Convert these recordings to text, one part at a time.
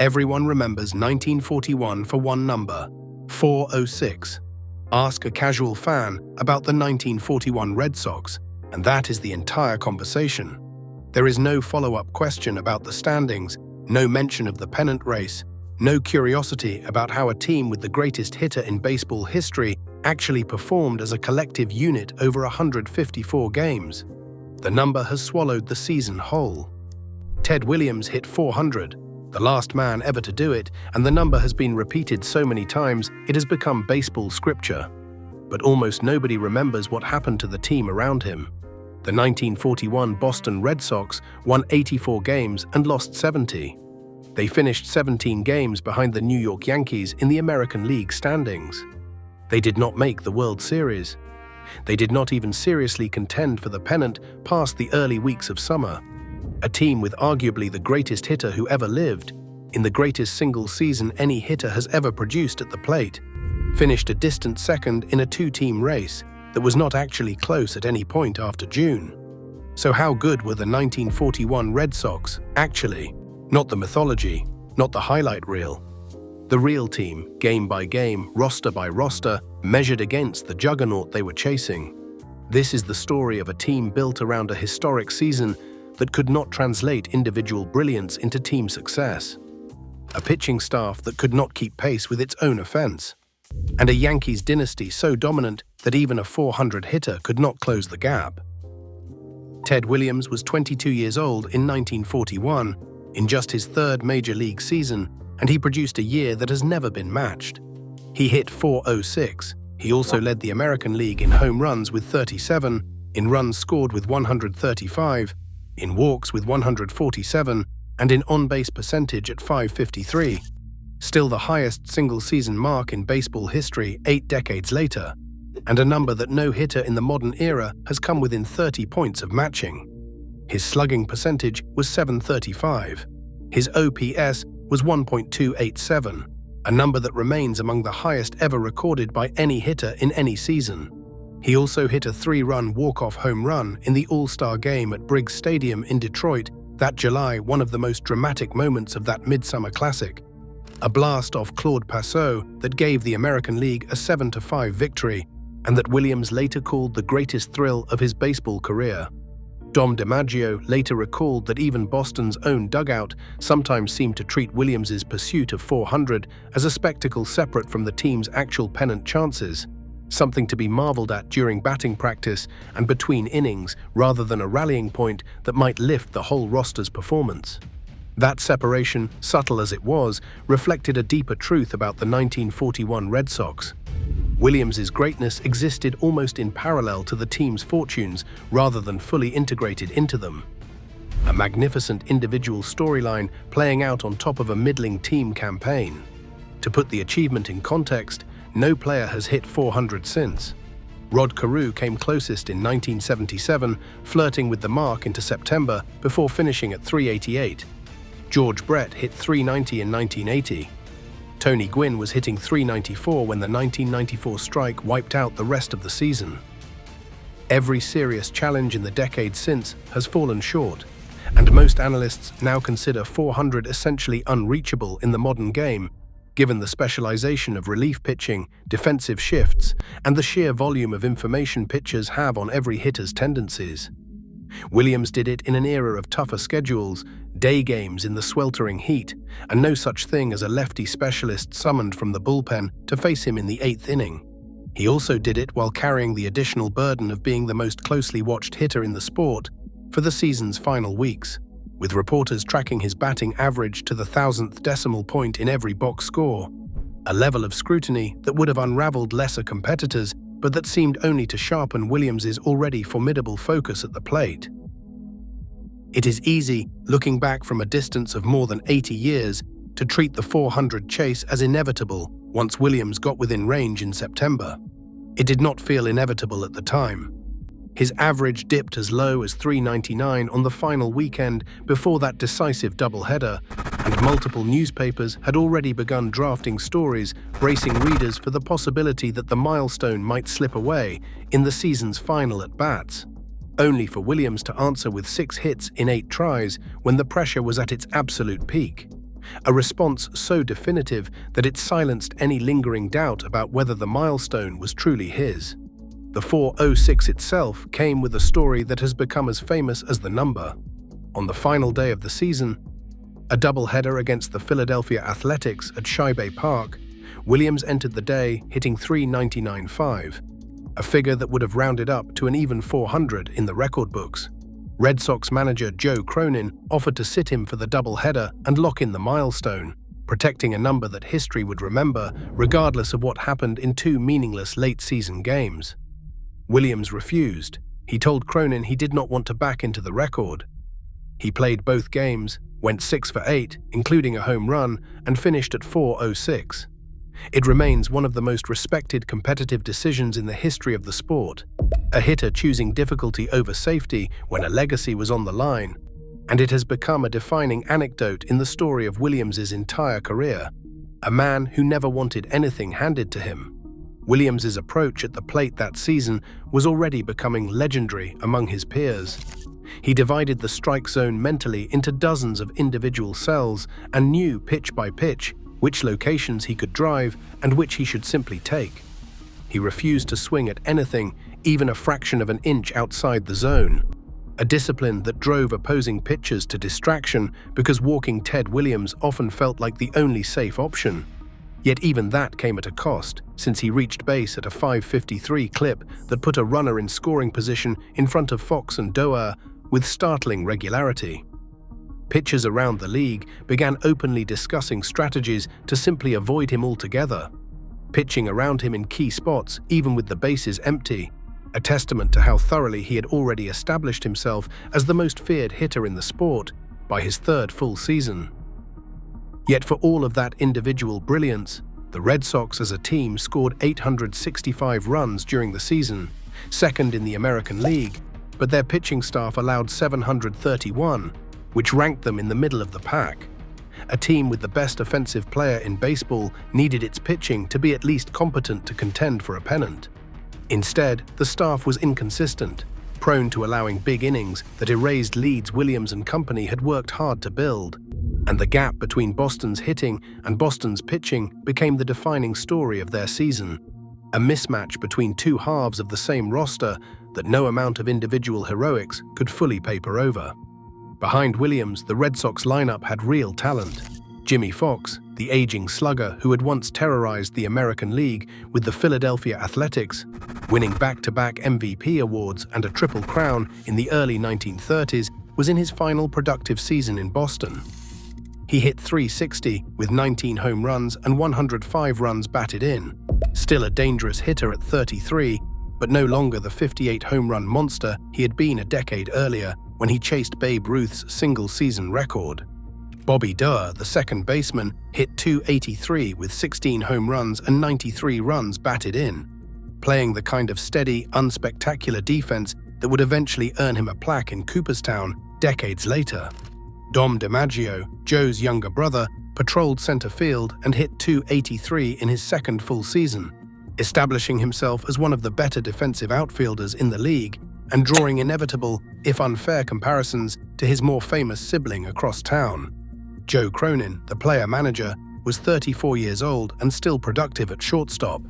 Everyone remembers 1941 for one number, 406. Ask a casual fan about the 1941 Red Sox, and that is the entire conversation. There is no follow-up question about the standings, no mention of the pennant race, no curiosity about how a team with the greatest hitter in baseball history actually performed as a collective unit over 154 games. The number has swallowed the season whole. Ted Williams hit 400, the last man ever to do it, and the number has been repeated so many times it has become baseball scripture. But almost nobody remembers what happened to the team around him. The 1941 Boston Red Sox won 84 games and lost 70. They finished 17 games behind the New York Yankees in the American League standings. They did not make the World Series. They did not even seriously contend for the pennant past the early weeks of summer. A team with arguably the greatest hitter who ever lived, in the greatest single season any hitter has ever produced at the plate, finished a distant second in a two-team race that was not actually close at any point after June. So how good were the 1941 Red Sox, actually? Not the mythology, not the highlight reel. The real team, game by game, roster by roster, measured against the juggernaut they were chasing. This is the story of a team built around a historic season that could not translate individual brilliance into team success. A pitching staff that could not keep pace with its own offense. And a Yankees dynasty so dominant that even a 400 hitter could not close the gap. Ted Williams was 22 years old in 1941, in just his third major league season, and he produced a year that has never been matched. He hit 406. He also led the American League in home runs with 37, in runs scored with 135, in walks with 147, and in on-base percentage at .553. Still the highest single-season mark in baseball history 8 decades later, and a number that no hitter in the modern era has come within 30 points of matching. His slugging percentage was .735. His OPS was 1.287, a number that remains among the highest ever recorded by any hitter in any season. He also hit a 3-run walk-off home run in the All-Star Game at Briggs Stadium in Detroit that July, one of the most dramatic moments of that Midsummer Classic. A blast off Claude Passeau that gave the American League a 7-5 victory, and that Williams later called the greatest thrill of his baseball career. Dom DiMaggio later recalled that even Boston's own dugout sometimes seemed to treat Williams's pursuit of 400 as a spectacle separate from the team's actual pennant chances, something to be marveled at during batting practice and between innings rather than a rallying point that might lift the whole roster's performance. That separation, subtle as it was, reflected a deeper truth about the 1941 Red Sox. Williams's greatness existed almost in parallel to the team's fortunes rather than fully integrated into them. A magnificent individual storyline playing out on top of a middling team campaign. To put the achievement in context, no player has hit 400 since. Rod Carew came closest in 1977, flirting with the mark into September before finishing at 388. George Brett hit 390 in 1980. Tony Gwynn was hitting 394 when the 1994 strike wiped out the rest of the season. Every serious challenge in the decade since has fallen short, and most analysts now consider 400 essentially unreachable in the modern game, given the specialization of relief pitching, defensive shifts, and the sheer volume of information pitchers have on every hitter's tendencies. Williams did it in an era of tougher schedules, day games in the sweltering heat, and no such thing as a lefty specialist summoned from the bullpen to face him in the 8th inning. He also did it while carrying the additional burden of being the most closely watched hitter in the sport for the season's final weeks, with reporters tracking his batting average to the 1,000th decimal point in every box score, a level of scrutiny that would have unraveled lesser competitors but that seemed only to sharpen Williams's already formidable focus at the plate. It is easy, looking back from a distance of more than 80 years, to treat the 400 chase as inevitable once Williams got within range in September. It did not feel inevitable at the time. His average dipped as low as 399 on the final weekend before that decisive doubleheader, and multiple newspapers had already begun drafting stories, bracing readers for the possibility that the milestone might slip away in the season's final at-bats, only for Williams to answer with 6 hits in 8 tries when the pressure was at its absolute peak. a response so definitive that it silenced any lingering doubt about whether the milestone was truly his. The 406 itself came with a story that has become as famous as the number. On the final day of the season, a doubleheader against the Philadelphia Athletics at Shibe Park, Williams entered the day hitting .399.5, a figure that would have rounded up to an even 400 in the record books. Red Sox manager Joe Cronin offered to sit him for the doubleheader and lock in the milestone, protecting a number that history would remember regardless of what happened in two meaningless late-season games. Williams refused. He told Cronin he did not want to back into the record. He played both games, went 6 for 8, including a home run, and finished at .406. It remains one of the most respected competitive decisions in the history of the sport, a hitter choosing difficulty over safety when a legacy was on the line, and it has become a defining anecdote in the story of Williams's entire career, a man who never wanted anything handed to him. Williams's approach at the plate that season was already becoming legendary among his peers. He divided the strike zone mentally into dozens of individual cells and knew pitch by pitch which locations he could drive and which he should simply take. He refused to swing at anything, even a fraction of an inch outside the zone, a discipline that drove opposing pitchers to distraction because walking Ted Williams often felt like the only safe option. Yet even that came at a cost, since he reached base at a .553 clip that put a runner in scoring position in front of Fox and Doerr with startling regularity. Pitchers around the league began openly discussing strategies to simply avoid him altogether, pitching around him in key spots even with the bases empty, a testament to how thoroughly he had already established himself as the most feared hitter in the sport by his third full season. Yet for all of that individual brilliance, the Red Sox as a team scored 865 runs during the season, second in the American League, but their pitching staff allowed 731, which ranked them in the middle of the pack. A team with the best offensive player in baseball needed its pitching to be at least competent to contend for a pennant. Instead, the staff was inconsistent, prone to allowing big innings that erased leads Williams and company had worked hard to build, and the gap between Boston's hitting and Boston's pitching became the defining story of their season, a mismatch between two halves of the same roster that no amount of individual heroics could fully paper over. Behind Williams, the Red Sox lineup had real talent. Jimmy Fox, the aging slugger who had once terrorized the American League with the Philadelphia Athletics, winning back-to-back MVP awards and a Triple Crown in the early 1930s, was in his final productive season in Boston. He hit .360 with 19 home runs and 105 runs batted in, still a dangerous hitter at 33, but no longer the 58 home run monster he had been a decade earlier when he chased Babe Ruth's single-season record. Bobby Doerr, the second baseman, hit .283 with 16 home runs and 93 runs batted in, playing the kind of steady, unspectacular defense that would eventually earn him a plaque in Cooperstown decades later. Dom DiMaggio, Joe's younger brother, patrolled center field and hit .283 in his second full season, establishing himself as one of the better defensive outfielders in the league and drawing inevitable, if unfair, comparisons to his more famous sibling across town. Joe Cronin, the player-manager, was 34 years old and still productive at shortstop,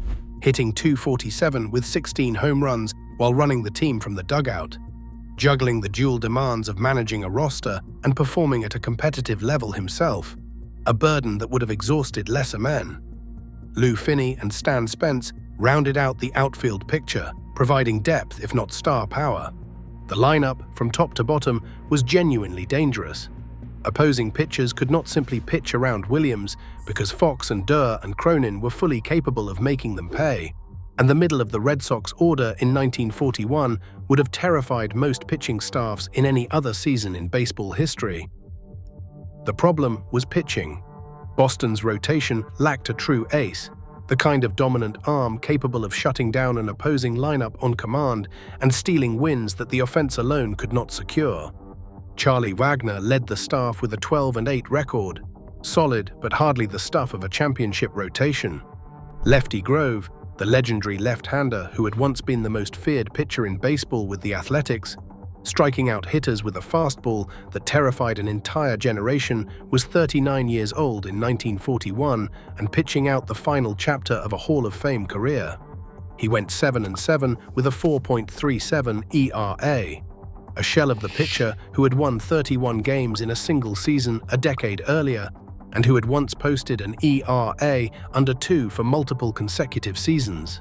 hitting .247 with 16 home runs while running the team from the dugout, juggling the dual demands of managing a roster and performing at a competitive level himself, a burden that would have exhausted lesser men. Lou Finney and Stan Spence rounded out the outfield picture, providing depth if not star power. The lineup, from top to bottom, was genuinely dangerous. Opposing pitchers could not simply pitch around Williams because Fox and Doerr and Cronin were fully capable of making them pay, and the middle of the Red Sox order in 1941 would have terrified most pitching staffs in any other season in baseball history. The problem was pitching. Boston's rotation lacked a true ace, the kind of dominant arm capable of shutting down an opposing lineup on command and stealing wins that the offense alone could not secure. Charlie Wagner led the staff with a 12-8 record, solid but hardly the stuff of a championship rotation. Lefty Grove, the legendary left-hander who had once been the most feared pitcher in baseball with the Athletics, Striking out hitters with a fastball that terrified an entire generation, was 39 years old in 1941 and pitching out the final chapter of a Hall of Fame career. He went 7-7 with a 4.37 ERA, a shell of the pitcher who had won 31 games in a single season a decade earlier and who had once posted an ERA under 2 for multiple consecutive seasons.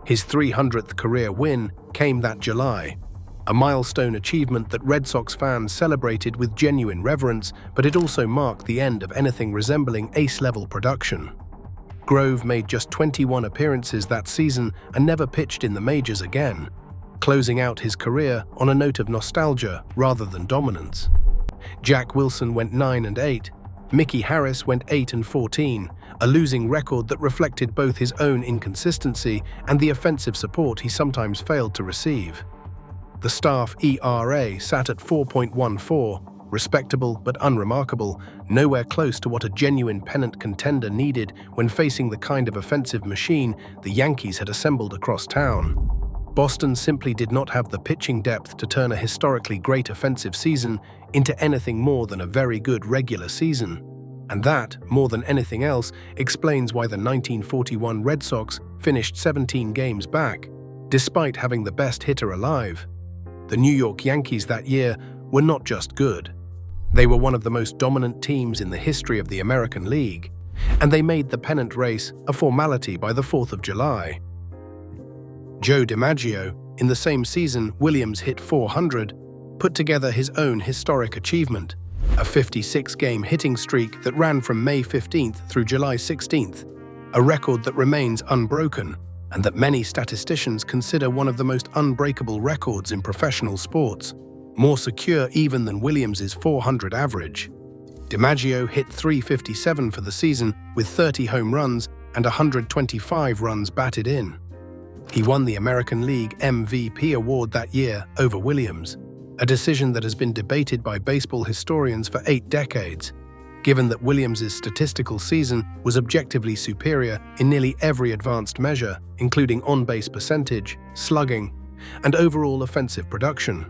His 300th career win came that July, a milestone achievement that Red Sox fans celebrated with genuine reverence, but it also marked the end of anything resembling ace-level production. Grove made just 21 appearances that season and never pitched in the majors again, closing out his career on a note of nostalgia rather than dominance. Jack Wilson went 9-8, Mickey Harris went 8-14, a losing record that reflected both his own inconsistency and the offensive support he sometimes failed to receive. The staff ERA sat at 4.14, respectable but unremarkable, nowhere close to what a genuine pennant contender needed when facing the kind of offensive machine the Yankees had assembled across town. Boston simply did not have the pitching depth to turn a historically great offensive season into anything more than a very good regular season. And that, more than anything else, explains why the 1941 Red Sox finished 17 games back, despite having the best hitter alive. The New York Yankees that year were not just good. They were one of the most dominant teams in the history of the American League, and they made the pennant race a formality by the 4th of July. Joe DiMaggio, in the same season Williams hit 400, put together his own historic achievement, a 56-game hitting streak that ran from May 15th through July 16th, a record that remains unbroken and that many statisticians consider one of the most unbreakable records in professional sports, more secure even than Williams's 400 average. DiMaggio hit .357 for the season with 30 home runs and 125 runs batted in. He won the American League MVP award that year over Williams, a decision that has been debated by baseball historians for 8 decades, given that Williams's statistical season was objectively superior in nearly every advanced measure, including on-base percentage, slugging, and overall offensive production.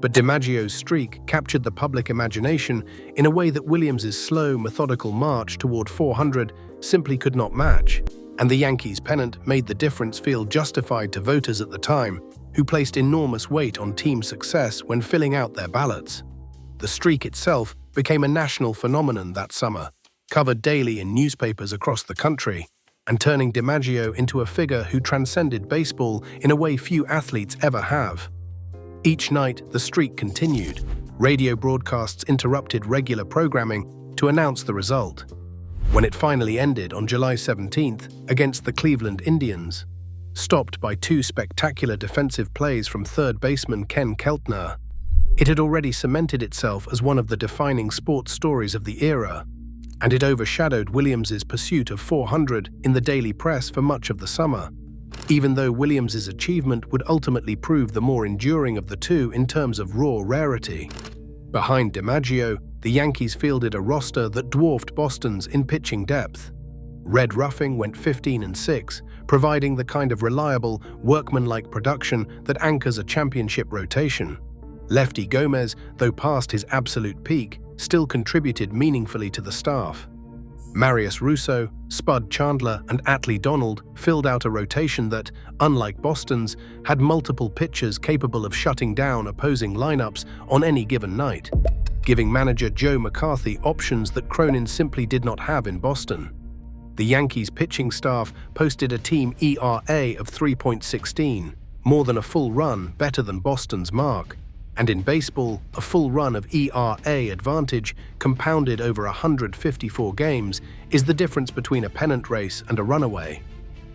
But DiMaggio's streak captured the public imagination in a way that Williams's slow, methodical march toward 400 simply could not match, and the Yankees' pennant made the difference feel justified to voters at the time, who placed enormous weight on team success when filling out their ballots. The streak itself became a national phenomenon that summer, covered daily in newspapers across the country, and turning DiMaggio into a figure who transcended baseball in a way few athletes ever have. Each night, the streak continued. Radio broadcasts interrupted regular programming to announce the result. When it finally ended on July 17th against the Cleveland Indians, stopped by 2 spectacular defensive plays from third baseman Ken Keltner, it had already cemented itself as one of the defining sports stories of the era, and it overshadowed Williams's pursuit of 400 in the daily press for much of the summer, even though Williams's achievement would ultimately prove the more enduring of the two in terms of raw rarity. Behind DiMaggio, the Yankees fielded a roster that dwarfed Boston's in pitching depth. Red Ruffing went 15-6, providing the kind of reliable, workmanlike production that anchors a championship rotation. Lefty Gomez, though past his absolute peak, still contributed meaningfully to the staff. Marius Russo, Spud Chandler, and Atlee Donald filled out a rotation that, unlike Boston's, had multiple pitchers capable of shutting down opposing lineups on any given night, giving manager Joe McCarthy options that Cronin simply did not have in Boston. The Yankees' pitching staff posted a team ERA of 3.16, more than a full run better than Boston's mark. And in baseball, a full run of ERA advantage compounded over 154 games is the difference between a pennant race and a runaway.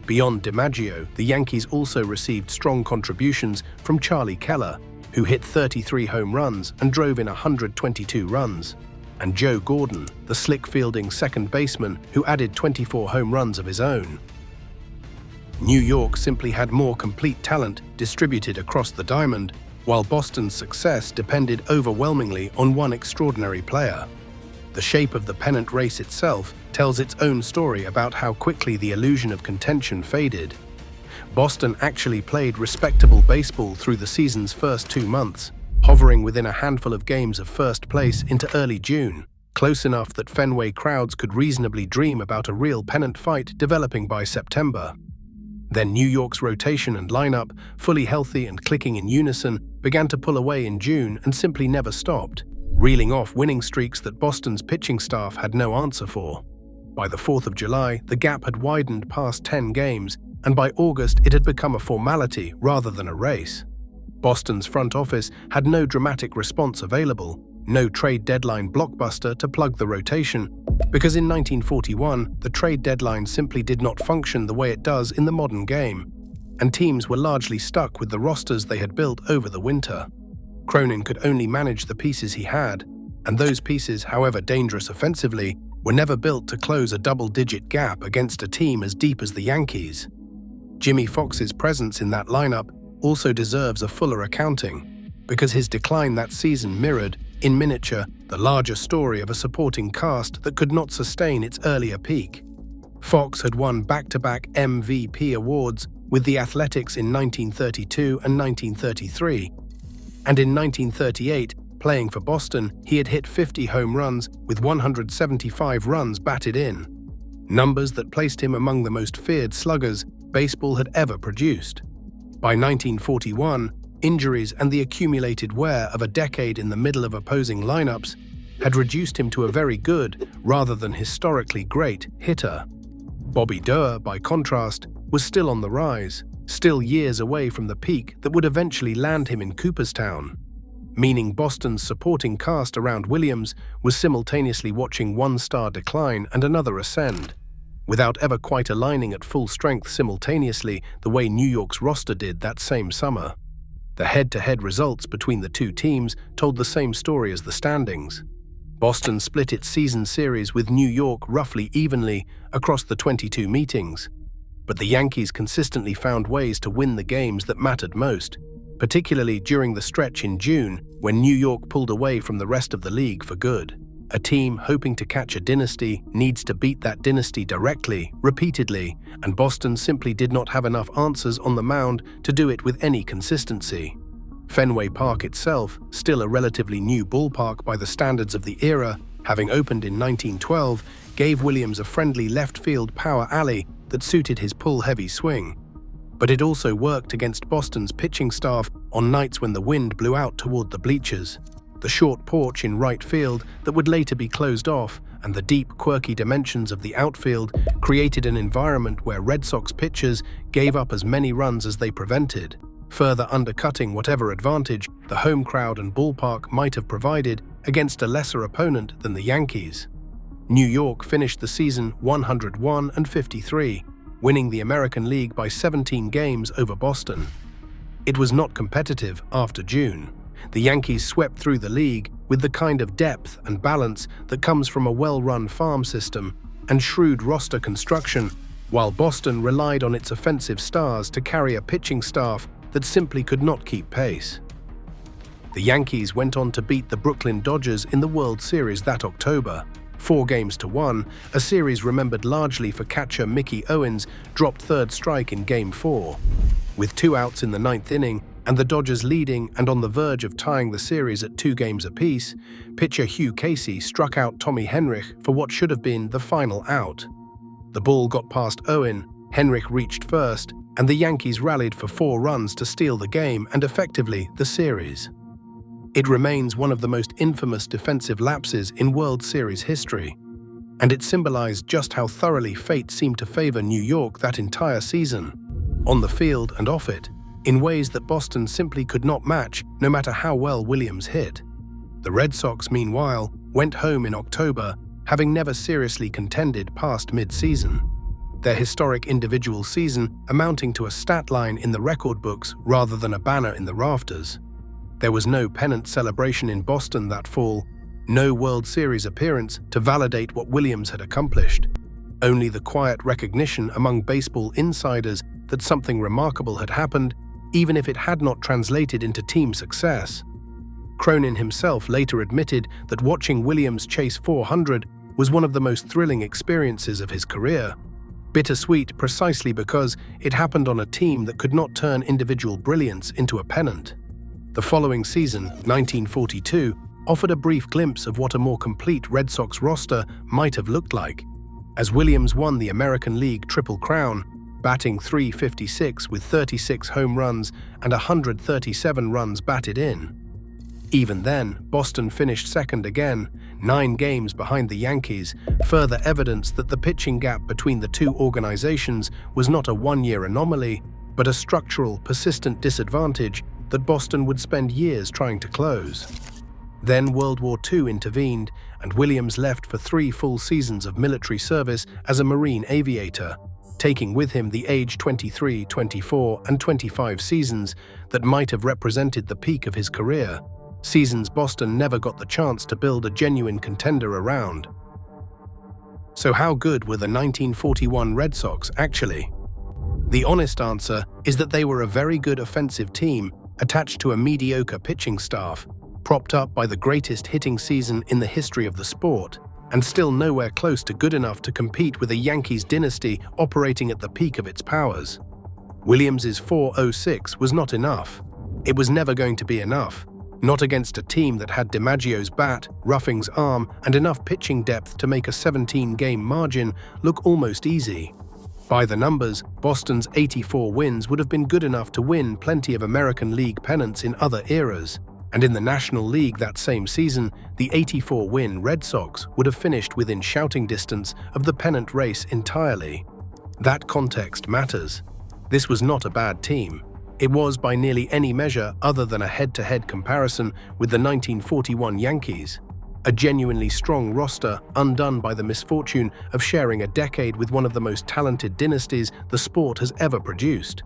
Beyond DiMaggio, the Yankees also received strong contributions from Charlie Keller, who hit 33 home runs and drove in 122 runs, and Joe Gordon, the slick-fielding second baseman who added 24 home runs of his own. New York simply had more complete talent distributed across the diamond, while Boston's success depended overwhelmingly on one extraordinary player. The shape of the pennant race itself tells its own story about how quickly the illusion of contention faded. Boston actually played respectable baseball through the season's first 2 months, hovering within a handful of games of first place into early June, close enough that Fenway crowds could reasonably dream about a real pennant fight developing by September. Then New York's rotation and lineup, fully healthy and clicking in unison, began to pull away in June and simply never stopped, reeling off winning streaks that Boston's pitching staff had no answer for. By the 4th of July, the gap had widened past 10 games, and by August it had become a formality rather than a race. Boston's front office had no dramatic response available, no trade deadline blockbuster to plug the rotation, because in 1941, the trade deadline simply did not function the way it does in the modern game, and teams were largely stuck with the rosters they had built over the winter. Cronin could only manage the pieces he had, and those pieces, however dangerous offensively, were never built to close a double-digit gap against a team as deep as the Yankees. Jimmy Foxx's presence in that lineup also deserves a fuller accounting, because his decline that season mirrored, in miniature, the larger story of a supporting cast that could not sustain its earlier peak. Foxx had won back-to-back MVP awards with the Athletics in 1932 and 1933, and in 1938, playing for Boston, he had hit 50 home runs with 175 runs batted in, numbers that placed him among the most feared sluggers baseball had ever produced. By 1941, injuries and the accumulated wear of a decade in the middle of opposing lineups had reduced him to a very good, rather than historically great, hitter. Bobby Doerr, by contrast, was still on the rise, still years away from the peak that would eventually land him in Cooperstown, meaning Boston's supporting cast around Williams was simultaneously watching one star decline and another ascend, without ever quite aligning at full strength simultaneously the way New York's roster did that same summer. The head-to-head results between the two teams told the same story as the standings. Boston split its season series with New York roughly evenly across the 22 meetings, but the Yankees consistently found ways to win the games that mattered most, particularly during the stretch in June when New York pulled away from the rest of the league for good. A team hoping to catch a dynasty needs to beat that dynasty directly, repeatedly, and Boston simply did not have enough answers on the mound to do it with any consistency. Fenway Park itself, still a relatively new ballpark by the standards of the era, having opened in 1912, gave Williams a friendly left field power alley that suited his pull-heavy swing. But it also worked against Boston's pitching staff on nights when the wind blew out toward the bleachers. The short porch in right field that would later be closed off, and the deep, quirky dimensions of the outfield created an environment where Red Sox pitchers gave up as many runs as they prevented, further undercutting whatever advantage the home crowd and ballpark might have provided against a lesser opponent than the Yankees. New York finished the season 101-53, winning the American League by 17 games over Boston. It was not competitive after June. The Yankees swept through the league with the kind of depth and balance that comes from a well-run farm system and shrewd roster construction, while Boston relied on its offensive stars to carry a pitching staff that simply could not keep pace. The Yankees went on to beat the Brooklyn Dodgers in the World Series that October, 4-1, a series remembered largely for catcher Mickey Owens dropped third strike in Game 4. With 2 outs in the 9th inning, and the Dodgers leading and on the verge of tying the series at 2 games apiece, pitcher Hugh Casey struck out Tommy Henrich for what should have been the final out. The ball got past Owen, Henrich reached first, and the Yankees rallied for 4 runs to steal the game and effectively the series. It remains one of the most infamous defensive lapses in World Series history, and it symbolized just how thoroughly fate seemed to favor New York that entire season, on the field and off it, in ways that Boston simply could not match no matter how well Williams hit. The Red Sox, meanwhile, went home in October, having never seriously contended past mid-season, their historic individual season amounting to a stat line in the record books rather than a banner in the rafters. There was no pennant celebration in Boston that fall, no World Series appearance to validate what Williams had accomplished, only the quiet recognition among baseball insiders that something remarkable had happened, even if it had not translated into team success. Cronin himself later admitted that watching Williams chase 400 was one of the most thrilling experiences of his career. Bittersweet precisely because it happened on a team that could not turn individual brilliance into a pennant. The following season, 1942, offered a brief glimpse of what a more complete Red Sox roster might have looked like, as Williams won the American League Triple Crown, batting .356 with 36 home runs and 137 runs batted in. Even then, Boston finished second again, 9 games behind the Yankees, further evidence that the pitching gap between the two organizations was not a one-year anomaly, but a structural, persistent disadvantage that Boston would spend years trying to close. Then World War II intervened, and Williams left for 3 full seasons of military service as a Marine aviator, taking with him the age 23, 24, and 25 seasons that might have represented the peak of his career, seasons Boston never got the chance to build a genuine contender around. So how good were the 1941 Red Sox actually? The honest answer is that they were a very good offensive team attached to a mediocre pitching staff, propped up by the greatest hitting season in the history of the sport, and still nowhere close to good enough to compete with a Yankees dynasty operating at the peak of its powers. Williams's .406 was not enough. It was never going to be enough. Not against a team that had DiMaggio's bat, Ruffing's arm, and enough pitching depth to make a 17-game margin look almost easy. By the numbers, Boston's 84 wins would have been good enough to win plenty of American League pennants in other eras, and in the National League that same season, the 84-win Red Sox would have finished within shouting distance of the pennant race entirely. That context matters. This was not a bad team. It was by nearly any measure other than a head-to-head comparison with the 1941 Yankees, a genuinely strong roster undone by the misfortune of sharing a decade with one of the most talented dynasties the sport has ever produced.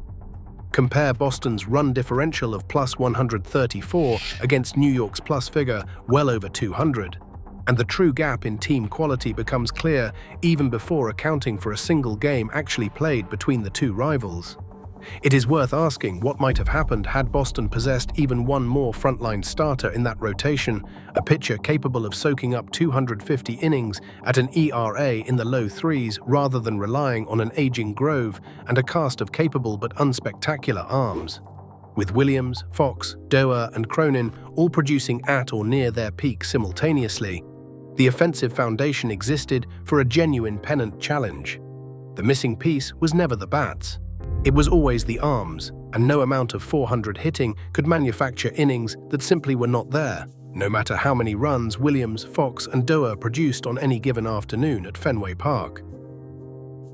Compare Boston's run differential of plus 134 against New York's plus figure well over 200, and the true gap in team quality becomes clear even before accounting for a single game actually played between the two rivals. It is worth asking what might have happened had Boston possessed even one more frontline starter in that rotation, a pitcher capable of soaking up 250 innings at an ERA in the low 3s rather than relying on an aging Grove and a cast of capable but unspectacular arms. With Williams, Fox, Doer, and Cronin all producing at or near their peak simultaneously, the offensive foundation existed for a genuine pennant challenge. The missing piece was never the bats. It was always the arms, and no amount of 400 hitting could manufacture innings that simply were not there, no matter how many runs Williams, Fox, and Doer produced on any given afternoon at Fenway Park.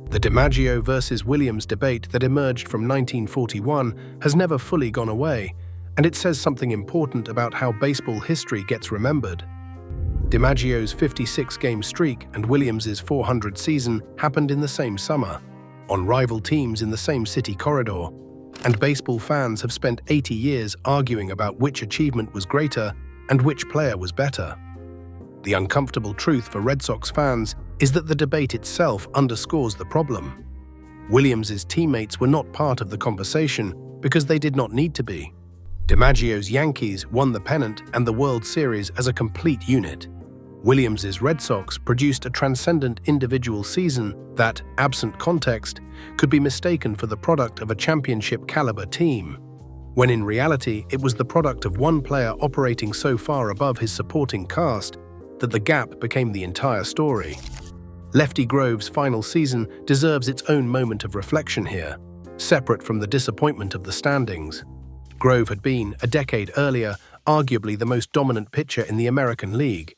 The DiMaggio versus Williams debate that emerged from 1941 has never fully gone away, and it says something important about how baseball history gets remembered. DiMaggio's 56-game streak and Williams's 400 season happened in the same summer, on rival teams in the same city corridor, and baseball fans have spent 80 years arguing about which achievement was greater and which player was better. The uncomfortable truth for Red Sox fans is that the debate itself underscores the problem. Williams's teammates were not part of the conversation because they did not need to be. DiMaggio's Yankees won the pennant and the World Series as a complete unit. Williams's Red Sox produced a transcendent individual season that, absent context, could be mistaken for the product of a championship-caliber team, when in reality it was the product of one player operating so far above his supporting cast that the gap became the entire story. Lefty Grove's final season deserves its own moment of reflection here, separate from the disappointment of the standings. Grove had been, a decade earlier, arguably the most dominant pitcher in the American League,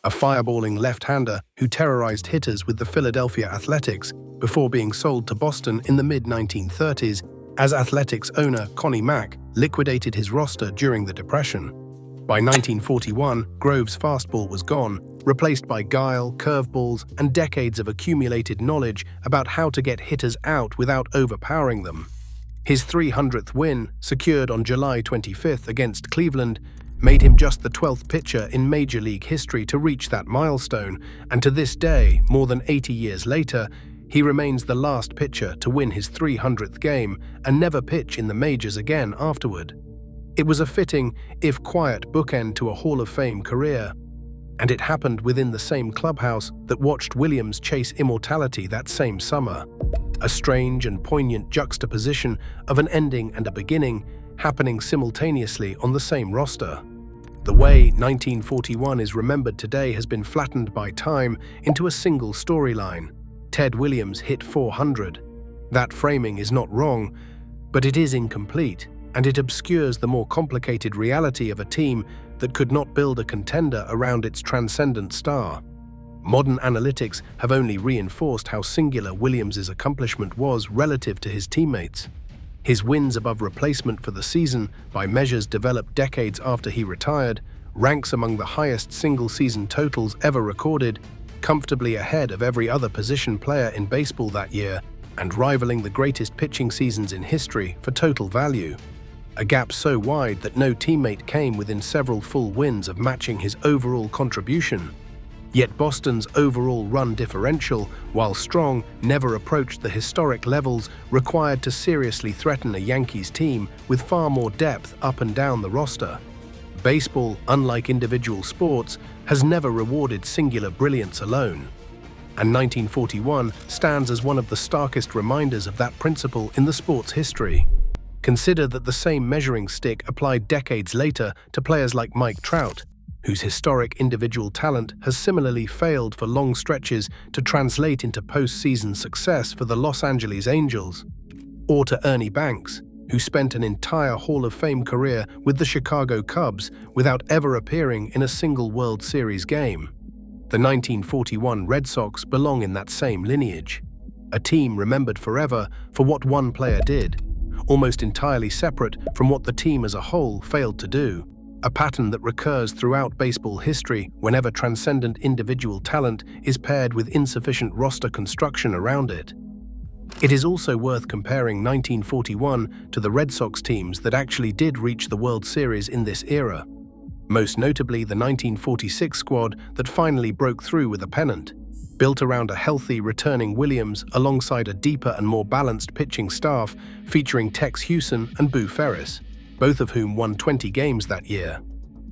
a fireballing left-hander who terrorized hitters with the Philadelphia Athletics before being sold to Boston in the mid-1930s as Athletics owner Connie Mack liquidated his roster during the Depression. By 1941, Grove's fastball was gone, replaced by guile, curveballs, and decades of accumulated knowledge about how to get hitters out without overpowering them. His 300th win, secured on July 25th against Cleveland, made him just the 12th pitcher in Major League history to reach that milestone, and to this day, more than 80 years later, he remains the last pitcher to win his 300th game and never pitch in the majors again afterward. It was a fitting, if quiet, bookend to a Hall of Fame career, and it happened within the same clubhouse that watched Williams chase immortality that same summer. A strange and poignant juxtaposition of an ending and a beginning, happening simultaneously on the same roster. The way 1941 is remembered today has been flattened by time into a single storyline. Ted Williams hit 400. That framing is not wrong, but it is incomplete, and it obscures the more complicated reality of a team that could not build a contender around its transcendent star. Modern analytics have only reinforced how singular Williams' accomplishment was relative to his teammates. His wins above replacement for the season, by measures developed decades after he retired, ranks among the highest single-season totals ever recorded, comfortably ahead of every other position player in baseball that year, and rivaling the greatest pitching seasons in history for total value. A gap so wide that no teammate came within several full wins of matching his overall contribution. Yet Boston's overall run differential, while strong, never approached the historic levels required to seriously threaten a Yankees team with far more depth up and down the roster. Baseball, unlike individual sports, has never rewarded singular brilliance alone. And 1941 stands as one of the starkest reminders of that principle in the sport's history. Consider that the same measuring stick applied decades later to players like Mike Trout, whose historic individual talent has similarly failed for long stretches to translate into postseason success for the Los Angeles Angels, or to Ernie Banks, who spent an entire Hall of Fame career with the Chicago Cubs without ever appearing in a single World Series game. The 1941 Red Sox belong in that same lineage, a team remembered forever for what one player did, almost entirely separate from what the team as a whole failed to do, a pattern that recurs throughout baseball history whenever transcendent individual talent is paired with insufficient roster construction around it. It is also worth comparing 1941 to the Red Sox teams that actually did reach the World Series in this era, most notably the 1946 squad that finally broke through with a pennant, built around a healthy, returning Williams alongside a deeper and more balanced pitching staff featuring Tex Hewson and Boo Ferris, both of whom won 20 games that year.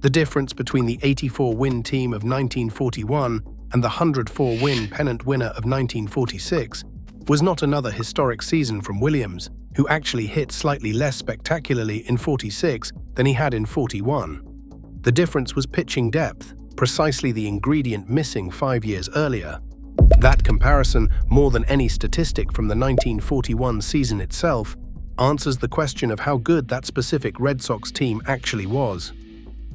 The difference between the 84-win team of 1941 and the 104-win pennant winner of 1946 was not another historic season from Williams, who actually hit slightly less spectacularly in 46 than he had in 41. The difference was pitching depth, precisely the ingredient missing 5 years earlier. That comparison, more than any statistic from the 1941 season itself, answers the question of how good that specific Red Sox team actually was.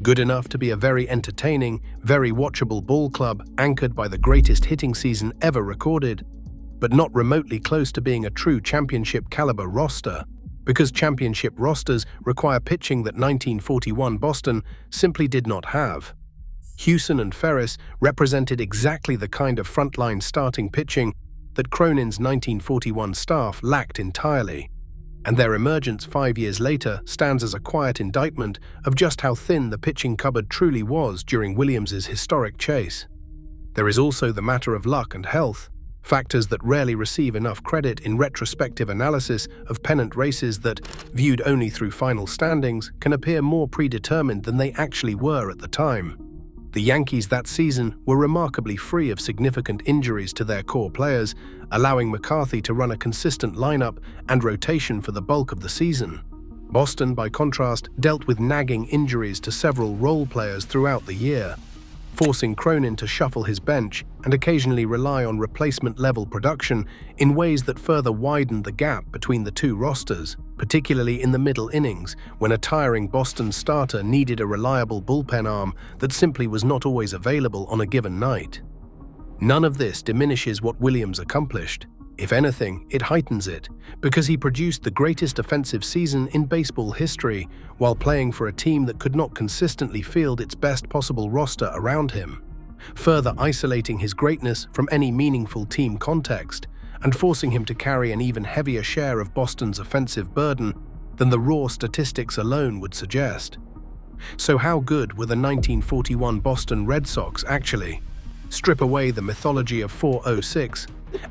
Good enough to be a very entertaining, very watchable ball club anchored by the greatest hitting season ever recorded, but not remotely close to being a true championship-caliber roster, because championship rosters require pitching that 1941 Boston simply did not have. Hewson and Ferris represented exactly the kind of frontline starting pitching that Cronin's 1941 staff lacked entirely, and their emergence 5 years later stands as a quiet indictment of just how thin the pitching cupboard truly was during Williams's historic chase. There is also the matter of luck and health, factors that rarely receive enough credit in retrospective analysis of pennant races that, viewed only through final standings, can appear more predetermined than they actually were at the time. The Yankees that season were remarkably free of significant injuries to their core players, allowing McCarthy to run a consistent lineup and rotation for the bulk of the season. Boston, by contrast, dealt with nagging injuries to several role players throughout the year, forcing Cronin to shuffle his bench and occasionally rely on replacement-level production in ways that further widened the gap between the two rosters, particularly in the middle innings, when a tiring Boston starter needed a reliable bullpen arm that simply was not always available on a given night. None of this diminishes what Williams accomplished. If anything, it heightens it, because he produced the greatest offensive season in baseball history while playing for a team that could not consistently field its best possible roster around him, further isolating his greatness from any meaningful team context and forcing him to carry an even heavier share of Boston's offensive burden than the raw statistics alone would suggest. So how good were the 1941 Boston Red Sox actually? Strip away the mythology of 406,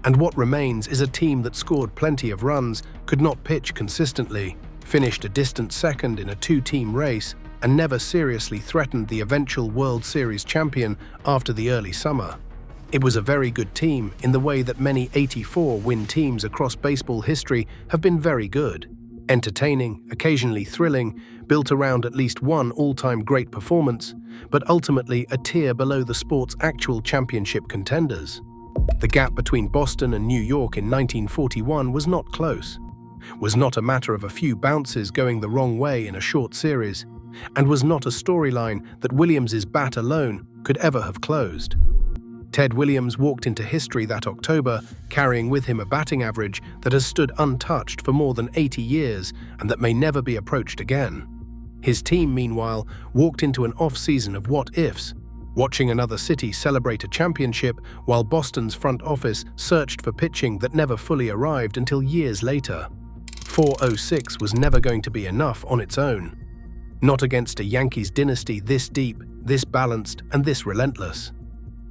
and what remains is a team that scored plenty of runs, could not pitch consistently, finished a distant second in a two-team race, and never seriously threatened the eventual World Series champion after the early summer. It was a very good team in the way that many 84-win teams across baseball history have been very good. Entertaining, occasionally thrilling, built around at least one all-time great performance, but ultimately a tier below the sport's actual championship contenders. The gap between Boston and New York in 1941 was not close, was not a matter of a few bounces going the wrong way in a short series, and was not a storyline that Williams's bat alone could ever have closed. Ted Williams walked into history that October, carrying with him a batting average that has stood untouched for more than 80 years and that may never be approached again. His team, meanwhile, walked into an off-season of what-ifs, watching another city celebrate a championship while Boston's front office searched for pitching that never fully arrived until years later. 406 was never going to be enough on its own. Not against a Yankees dynasty this deep, this balanced, and this relentless.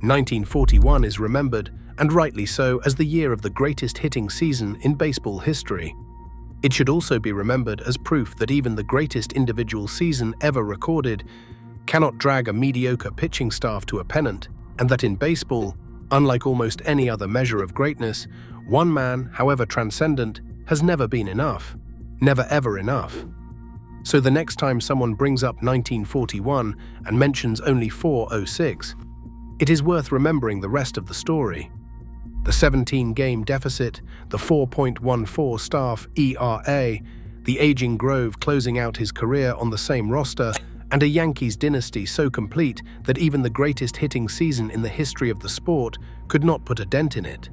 1941 is remembered, and rightly so, as the year of the greatest hitting season in baseball history. It should also be remembered as proof that even the greatest individual season ever recorded cannot drag a mediocre pitching staff to a pennant, and that in baseball, unlike almost any other measure of greatness, one man, however transcendent, has never been enough. Never ever enough. So the next time someone brings up 1941 and mentions only 406, it is worth remembering the rest of the story. The 17-game deficit, the 4.14 staff ERA, the aging Grove closing out his career on the same roster, and a Yankees dynasty so complete that even the greatest hitting season in the history of the sport could not put a dent in it.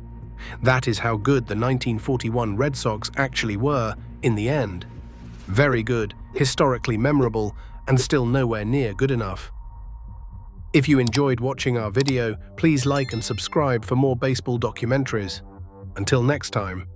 That is how good the 1941 Red Sox actually were in the end. Very good, historically memorable, and still nowhere near good enough. If you enjoyed watching our video, please like and subscribe for more baseball documentaries. Until next time.